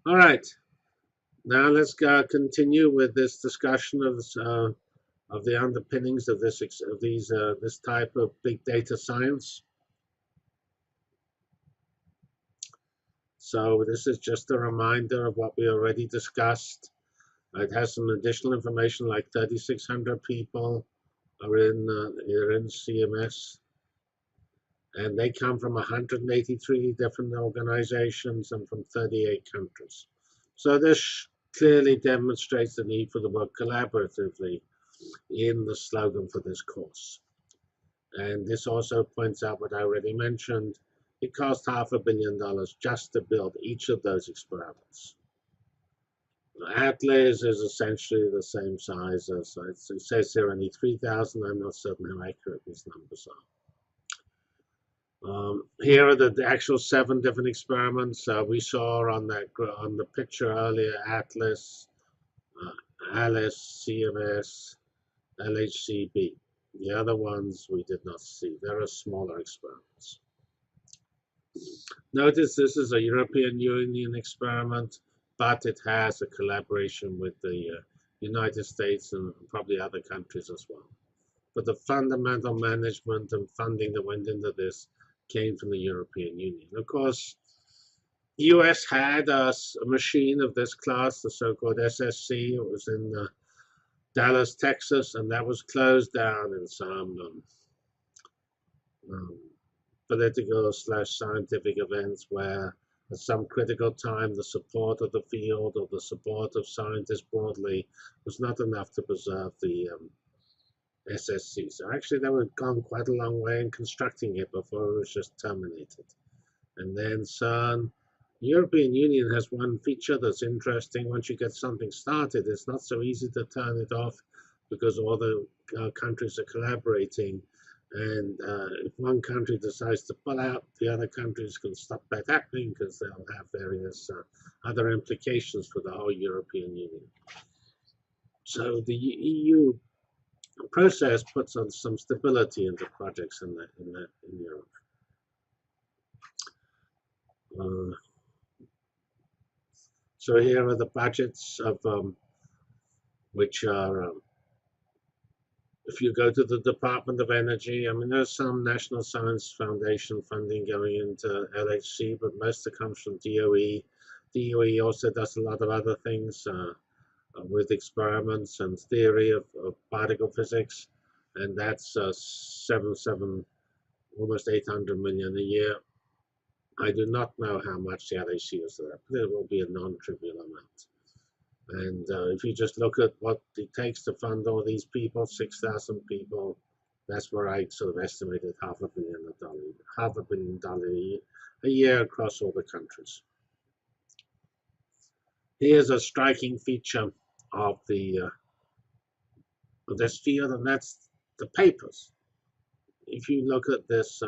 All right, now let's continue with this discussion of the underpinnings of this type of big data science. So this is just a reminder of what we already discussed. It has some additional information, like 3,600 people are in CMS, and they come from 183 different organizations and from 38 countries. So this clearly demonstrates the need for the work collaboratively in the slogan for this course. And this also points out what I already mentioned. It cost $500 million just to build each of those experiments. Atlas is essentially the same size as it says here, only 3,000. I'm not certain how accurate these numbers are. Here are the actual 7 different experiments we saw on the picture earlier: Atlas, Alice, CMS, LHCb. The other ones we did not see. There are smaller experiments. Notice this is a European Union experiment, but it has a collaboration with the United States and probably other countries as well. But the fundamental management and funding that went into this came from the European Union. Of course, the US had a machine of this class, the so-called SSC. It was in Dallas, Texas, and that was closed down in some political/scientific events where at some critical time the support of the field or the support of scientists broadly was not enough to preserve the SSC. So actually they were gone quite a long way in constructing it before it was just terminated. And then CERN, the European Union has one feature that's interesting. Once you get something started, it's not so easy to turn it off because all the countries are collaborating. And if one country decides to pull out, the other countries can stop that happening because they'll have various other implications for the whole European Union. So the EU process puts on some stability into projects in Europe. So here are the budgets of which are. If you go to the Department of Energy, I mean, there's some National Science Foundation funding going into LHC, but most of it comes from DOE. DOE also does a lot of other things with experiments and theory of particle physics, and that's almost 800 million a year. I do not know how much the LHC is there, but it will be a non-trivial amount. And if you just look at what it takes to fund all these people, 6,000 people, that's where I sort of estimated $500 million a year across all the countries. Here's a striking feature of this field, and that's the papers. If you look at this,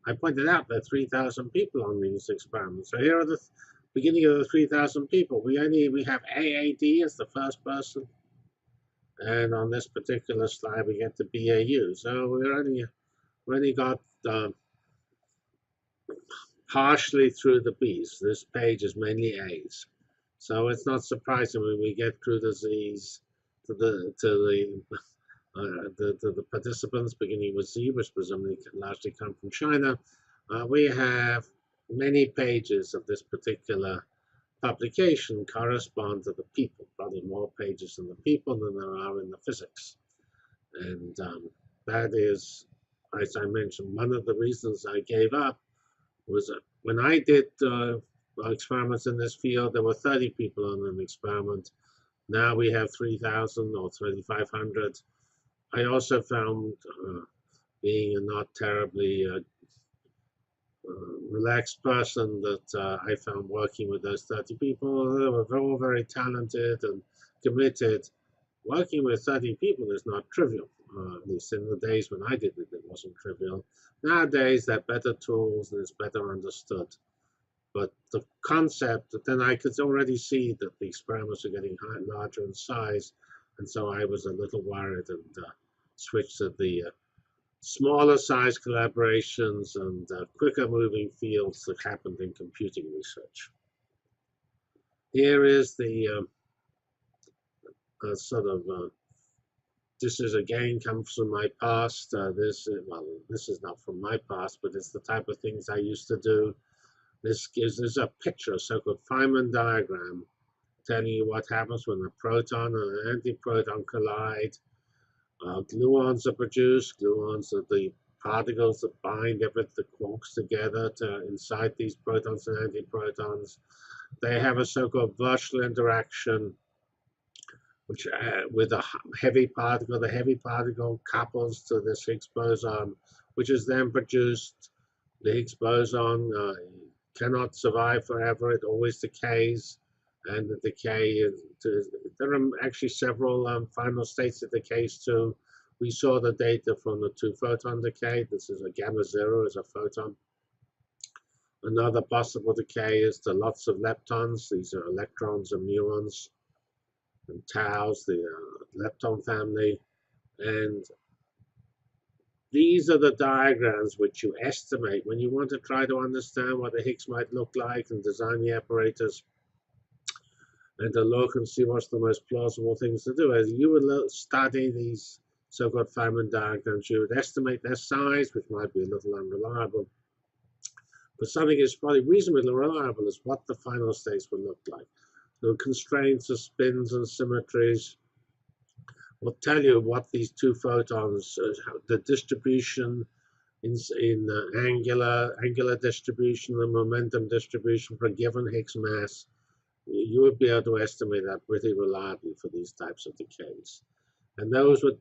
I pointed out there are 3,000 people on these experiments. So here are the beginning of the 3,000 people. We have AAD as the first person, and on this particular slide we get to BAU. So we only got partially through the B's. This page is mainly A's, so it's not surprising when we get through the Z's to the participants beginning with Z, which presumably largely come from China. We have many pages of this particular publication correspond to the people, probably more pages in the people than there are in the physics. And that is, as I mentioned, one of the reasons I gave up was when I did experiments in this field, there were 30 people on an experiment. Now we have 3,000 or 3,500. I also found, being a not terribly relaxed person, that I found working with those 30 people, they were all very talented and committed. Working with 30 people is not trivial. At least in the days when I did it, it wasn't trivial. Nowadays, there are better tools and it's better understood. But the concept, then I could already see that the experiments are getting larger in size, and so I was a little worried and switched to the smaller size collaborations and quicker moving fields that happened in computing research. here is the sort of this is again comes from my past. This is not from my past, but it's the type of things I used to do. This gives a picture, a so-called Feynman diagram, telling you what happens when a proton and an antiproton collide. Gluons are produced. Gluons are the particles that bind the quarks together inside these protons and antiprotons. They have a so-called virtual interaction, which with a heavy particle, the heavy particle couples to this Higgs boson, which is then produced. The Higgs boson cannot survive forever; it always decays, and the decay is. There are actually several final states it decays to. We saw the data from the two-photon decay. This is a gamma zero as a photon. Another possible decay is to lots of leptons. These are electrons and muons and taus, the lepton family. And these are the diagrams which you estimate when you want to try to understand what the Higgs might look like and design the apparatus and to look and see what's the most plausible things to do. As you would study these so-called Feynman diagrams, you would estimate their size, which might be a little unreliable. But something is probably reasonably reliable is what the final states will look like. The constraints of spins and symmetries will tell you what these two photons, the distribution in angular distribution, the momentum distribution for a given Higgs mass. You would be able to estimate that pretty reliably for these types of decays. And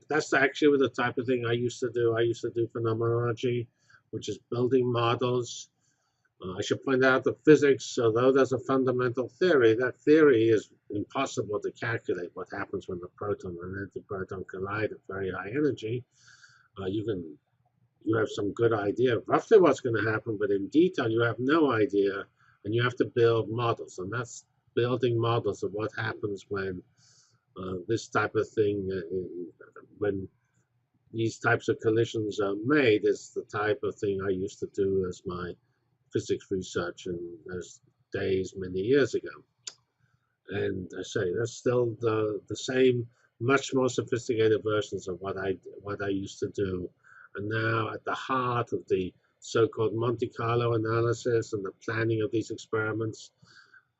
that's actually the type of thing I used to do. I used to do phenomenology, which is building models. I should point out that physics, although there's a fundamental theory, that theory is impossible to calculate what happens when the proton and antiproton collide at very high energy. You have some good idea of roughly what's going to happen, but in detail you have no idea, and you have to build models, and that's building models of what happens when this type of thing, when these types of collisions are made, is the type of thing I used to do as my physics research in those days many years ago. And I say that's still the same, much more sophisticated versions of what I used to do. And now at the heart of the so-called Monte Carlo analysis and the planning of these experiments,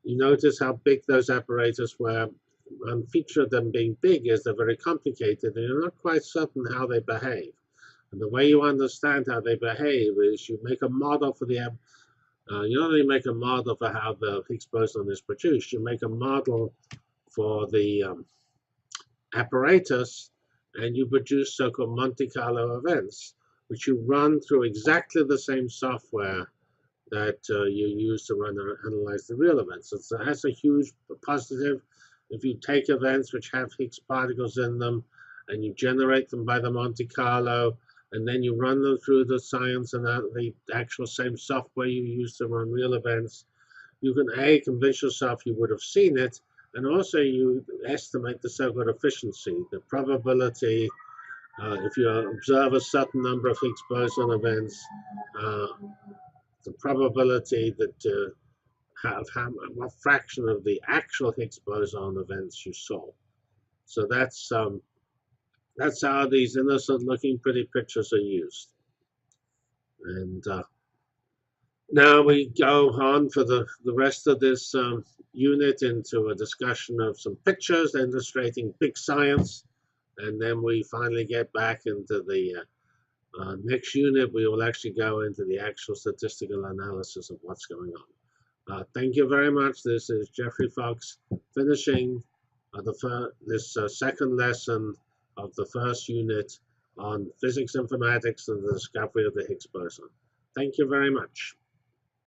you notice how big those apparatus were. One feature of them being big is they're very complicated and you're not quite certain how they behave. And the way you understand how they behave is you make a model for the you not only make a model for how the Higgs boson is produced, you make a model for the apparatus, and you produce so-called Monte Carlo events, which you run through exactly the same software that you use to analyze the real events. So that's a huge positive. If you take events which have Higgs particles in them, and you generate them by the Monte Carlo, and then you run them through the science and the actual same software you use to run real events, you can convince yourself you would have seen it, and also you estimate the so-called efficiency, the probability, if you observe a certain number of Higgs boson events, the probability that what fraction of the actual Higgs boson events you saw. So that's how these innocent-looking pretty pictures are used. And now we go on for the rest of this unit into a discussion of some pictures illustrating big science. And then we finally get back into the next unit. We will actually go into the actual statistical analysis of what's going on. Thank you very much. This is Jeffrey Fox finishing this second lesson of the first unit on physics informatics and the discovery of the Higgs boson. Thank you very much.